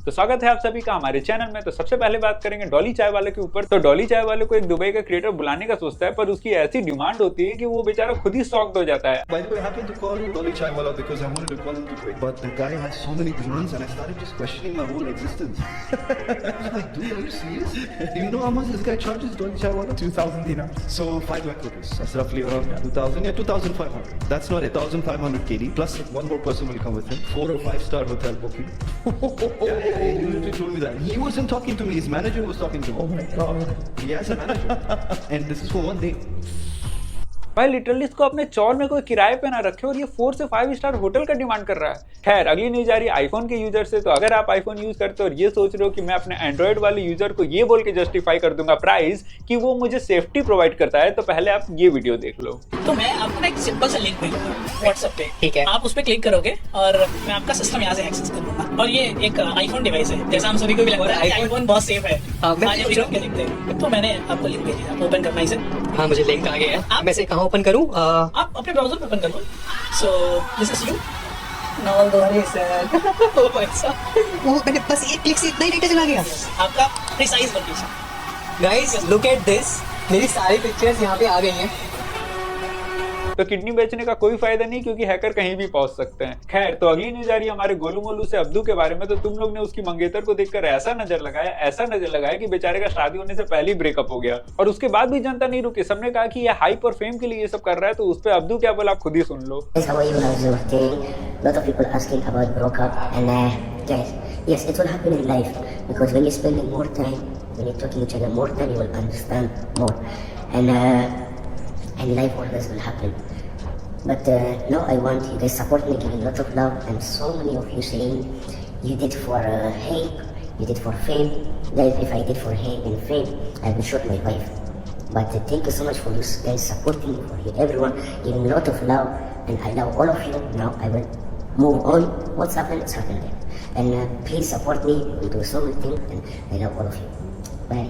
तो स्वागत है आप सभी का हमारे चैनल में। तो सबसे पहले बात करेंगे डॉली चाय वाले के ऊपर। तो डॉली चाय वाले को एक दुबई का क्रिएटर बुलाने का सोचता है, पर उसकी ऐसी डिमांड होती है कि वो बेचारा खुद ही शॉक्ड हो जाता है। By the way, I happened to call him Dolly Chaiwala because I wanted to call him Dubai. But the guy had so many demands and I started just questioning my whole existence. I was like, dude, are you serious? Do you know how much this guy charges, Dolly Chaiwala? 2,000 dinars. So 5 lakh rupees. That's roughly around 2,000. Yeah, 2,500. That's not it. 1,500 KD. Plus one more person will come with him. 4 or 5 star hotel booking. Yeah, he literally told me that. He wasn't talking to me. His manager was talking to me. Oh my god. He has a manager. And this is for 1 day. भाई literally इसको अपने चौर में कोई किराए पे ना रखे और ये 4 से 5 स्टार होटल का डिमांड कर रहा है। खैर अगली न्यूज आ रही है आईफोन के यूजर से। तो अगर आप आईफोन यूज करते हो और ये सोच रहे हो कि मैं अपने एंड्रॉइड वाले यूजर को ये बोल के जस्टिफाई कर दूंगा प्राइस कि वो मुझे सेफ्टी प्रोवाइड करता है, तो पहले आप ये वीडियो देख लो। तो मैं आपको एक सिंपल सा लिंक भेजूंगा व्हाट्सएप पे, ठीक है? आप उस पर क्लिक करोगे और मैं आपका सिस्टम यहाँ से एक्सेस कर दूंगा। और ये एक आईफोन डिवाइस है, जैसा हम सभी को भी लग रहा है आईफोन बहुत सेफ है। तो मैंने आपको लिंक भेजी, ओपन करना इसे। हाँ, मुझे लिंक आ गया है। मैं इसे कहाँ ओपन करूँ? आप अपने ब्राउजर पे ओपन करो। So this is you. मैंने बस एक क्लिक से इतना ही डेटा चला गया। आपका precise location. Guys look at this, मेरी सारी पिक्चर्स यहाँ पे आ गई हैं। तो किडनी बेचने का कोई फायदा नहीं क्योंकि हैकर कहीं भी पहुंच सकते हैं। खैर तो अगली न्यूज आ रही है हमारे गोलू मोलू से अब्दू के बारे में। तो तुम लोग ने उसकी मंगेतर को देखकर ऐसा नजर लगाया कि बेचारे का शादी होने से पहले ही ब्रेकअप हो गया। और उसके बाद भी जनता नहीं रुकी, सबने कहा कि ये हाइप और फेम के लिए ये सब कर रहा है। तो उस पर अब्दू क्या बोला आप खुद ही सुन लो। Yes, it will happen in life because when you're spending more time, when you're talking to each other more time, you will understand more, and life always will happen. But now I want you guys support me, giving a lot of love, and so many of you saying you did for hate, you did for fame. Guys, if I did for hate and fame, I will shoot my wife. But thank you so much for you guys supporting me, for you, everyone giving a lot of love, and I love all of you. Now I will move on. What's happened, it's happened. And please support me. We do so many things, and I love all of you. Bye.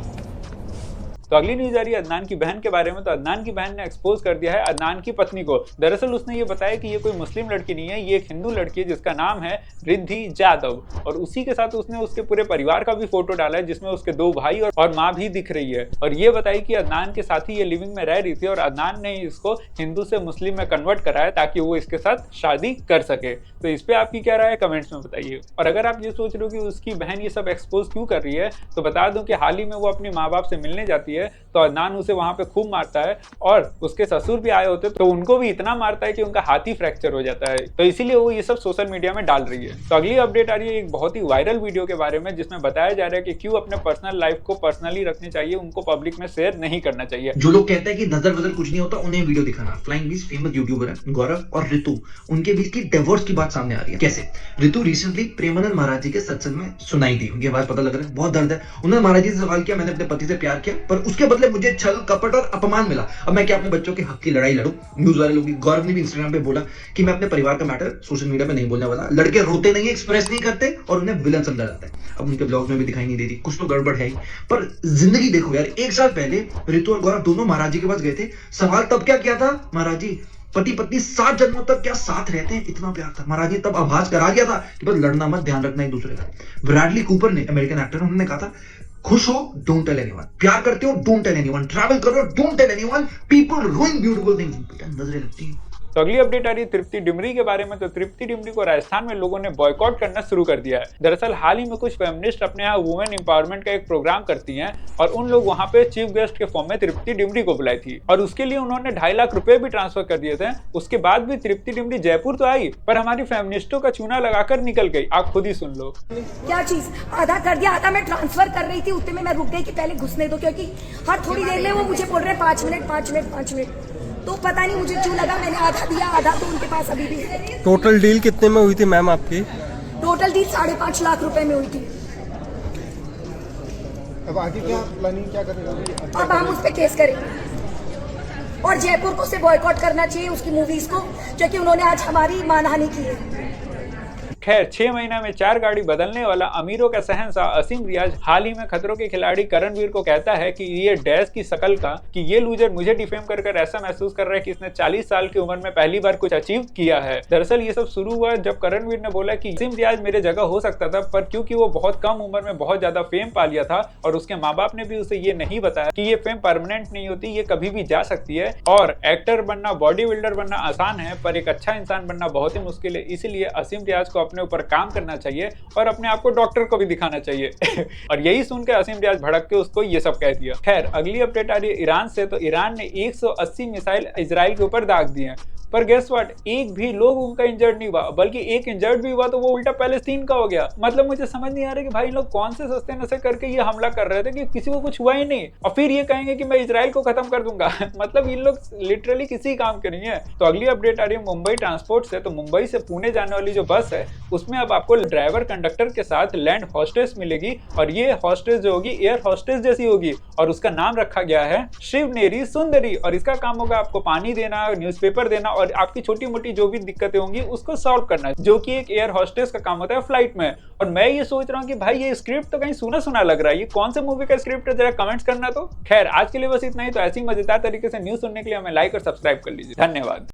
तो अगली news आ रही है अदनान की बहन के बारे में। तो अदनान की बहन ने एक्सपोज कर दिया है अदनान की पत्नी को। दरअसल उसने ये बताया कि ये कोई मुस्लिम लड़की नहीं है, ये एक हिंदू लड़की है जिसका नाम है रिद्धि जादव। और उसी के साथ उसने उसके पूरे परिवार का भी फोटो डाला है जिसमें उसके 2 भाई और माँ भी दिख रही है। और ये बताई कि अदनान के साथ ही ये लिविंग में रह रही थी और अदनान ने इसको हिंदू से मुस्लिम में कन्वर्ट कराया ताकि वो इसके साथ शादी कर सके। तो इस पे आपकी क्या राय है कमेंट्स में बताइए। और अगर आप ये सोच रहे हो कि उसकी बहन ये सब एक्सपोज क्यों कर रही है, तो बता दूं कि हाल ही में वो अपने माँ बाप से मिलने जाती है तो अदनान उसे वहां पे खूब मारता है और उसके ससुर भी आए होते तो उनको भी इतना मारता है कि उनका हाथ ही फ्रैक्चर हो जाता है। तो इसीलिए वो ये सब सोशल मीडिया में डाल रही है। तो अगली अपडेट आ रही है एक बहुत ही वायरल वीडियो के बारे में जिसमें बताया जा रहा है कि क्यों अपने पर्सनल लाइफ को पर्सनली रखनी चाहिए, उनको पब्लिक में शेयर नहीं करना चाहिए। जो लोग कहते हैं कि नजर वजर कुछ नहीं होता, उन्हें वीडियो दिखाना। फ्लाइंग बीच फेमस यूट्यूबर है गौरव और ऋतु, उनके बीच की डिवोर्स की बात सामने आ रही है। कैसे? ऋतु रिसेंटली प्रेमानंद महाराज जी के सत्संग में सुनाई थी, उनकी आवाज पता लग रहा है बहुत दर्द है। उन्होंने महाराज जी से सवाल किया, मैंने अपने पति से प्यार किया पर उसके बदले मुझे छल कपट और अपमान मिला, अब मैं क्या अपने बच्चों के हक की लड़ाई लड़ूं? न्यूज वाले लोग भी। गौरव ने भी इंस्टाग्राम पे बोला कि मैं अपने परिवार का मैटर सोशल मीडिया में नहीं बोलने वाला। लड़के रोते नहीं, एक्सप्रेस नहीं करते और उन्हें विलन समझा जाता है। अब उनके ब्लॉग्स में भी दिखाई नहीं दे रही, कुछ तो गड़बड़ है ही। पर जिंदगी देखो यार, 1 साल पहले ऋतु और गौरव दोनों महाराज जी के पास गए थे। सवाल तब क्या किया था? महाराज जी पति पत्नी 7 जन्मों तक क्या साथ रहते हैं? इतना प्यार था। महाराज जी तब आभास करा गया था कि बस लड़ना मत, ध्यान रखना एक दूसरे का। ब्रैडली कूपर ने, अमेरिकन एक्टर, उन्होंने कहा था खुश हो डोंट टेल एनीवन, प्यार करते हो डोंट टेल एनीवन, ट्रैवल करो don't tell anyone, people doing beautiful things. नजरें लगती हैं। तो अगली अपडेट आ रही है तृप्ति डिमरी के बारे में। तो तृप्ति डिमरी को राजस्थान में लोगों ने बॉयकॉट करना शुरू कर दिया है। दरअसल हाल ही में कुछ फेमिनिस्ट अपने यहाँ वुमेन एम्पावरमेंट का एक प्रोग्राम करती हैं और उन लोग वहाँ पे चीफ गेस्ट के फॉर्म में तृप्ति डिमरी को बुलाई थी और उसके लिए उन्होंने 2.5 लाख रुपए भी ट्रांसफर कर दिए थे। उसके बाद भी तृप्ति डिमरी जयपुर तो आई पर हमारी फेमिनिस्टों का चूना लगाकर निकल गई। आप खुद ही सुन लो। क्या चीज आधा कर दिया, आधा मैं ट्रांसफर कर रही थी, उतने में मैं रुक गई कि पहले घुसने दो, क्योंकि हर थोड़ी देर में वो मुझे बोल रहे 5 मिनट। तो पता नहीं मुझे क्यों लगा, मैंने आधा दिया, आधा तो उनके पास अभी भी है। टोटल डील कितने में हुई थी मैम आपकी? टोटल डील 5.5 लाख रुपए में हुई थी। अब आगे क्या प्लानिंग, क्या करेंगे? अब हम उस पर केस करेंगे और जयपुर को से बॉयकॉट करना चाहिए उसकी मूवीज को, क्योंकि उन्होंने आज हमारी मानहानि की है। खैर 6 महीना में 4 गाड़ी बदलने वाला अमीरों का शहंशाह असीम रियाज हाल ही में खतरों के खिलाड़ी करणवीर को कहता है कि ये डैश की शकल का कि ये लूजर मुझे डिफेम कर ऐसा महसूस कर रहा है कि इसने 40 साल की उम्र में पहली बार कुछ अचीव किया है। दरअसल ये सब शुरू हुआ जब करणवीर ने बोला कि असीम रियाज मेरे जगह हो सकता था, पर क्योंकि वो बहुत कम उम्र में बहुत ज्यादा फेम पा लिया था और उसके माँ बाप ने भी उसे ये नहीं बताया कि ये फेम परमानेंट नहीं होती, ये कभी भी जा सकती है और एक्टर बनना, बॉडी बिल्डर बनना आसान है पर एक अच्छा इंसान बनना बहुत ही मुश्किल है। इसीलिए असीम रियाज को अपने ऊपर काम करना चाहिए और अपने आप को डॉक्टर को भी दिखाना चाहिए। और यही सुनकर असीम रियाज भड़क के उसको ये सब कह दिया। खैर अगली अपडेट आ रही है ईरान से। तो ईरान ने 180 मिसाइल इजराइल के ऊपर दाग दिए हैं, पर गेस व्हाट, एक भी लोग उनका इंजर्ड नहीं हुआ, बल्कि एक इंजर्ड भी हुआ तो वो उल्टा पैलेस्टीन का हो गया। मतलब मुझे समझ नहीं आ रहा कि भाई लोग कौन से सस्ते नशे करके ये हमला कर रहे थे कि किसी को कुछ हुआ ही नहीं और फिर ये कहेंगे कि मैं इजराइल को खत्म कर दूंगा। मतलब इन लोग लिटरली किसी काम के नहीं है। तो अगली अपडेट आ रही है मुंबई ट्रांसपोर्ट से। तो मुंबई से पुणे जाने वाली जो बस है उसमें अब आपको ड्राइवर कंडक्टर के साथ लैंड हॉस्टेस मिलेगी और ये हॉस्टेस जो होगी एयर हॉस्टेस जैसी होगी और उसका नाम रखा गया है शिवनेरी सुंदरी। और इसका काम होगा आपको पानी देना, न्यूज़पेपर देना और आपकी छोटी मोटी जो भी दिक्कतें होंगी उसको सॉल्व करना, जो कि एक एयर हॉस्टेस का काम होता है फ्लाइट में। और मैं ये सोच रहा हूँ कि भाई ये स्क्रिप्ट तो कहीं सुना सुना लग रहा है, ये कौन से मूवी का स्क्रिप्ट है, जरा कमेंट्स करना। तो खैर आज के लिए बस इतना ही। तो ऐसी मजेदार तरीके से न्यूज सुनने के लिए हमें लाइक और सब्सक्राइब कर लीजिए। धन्यवाद।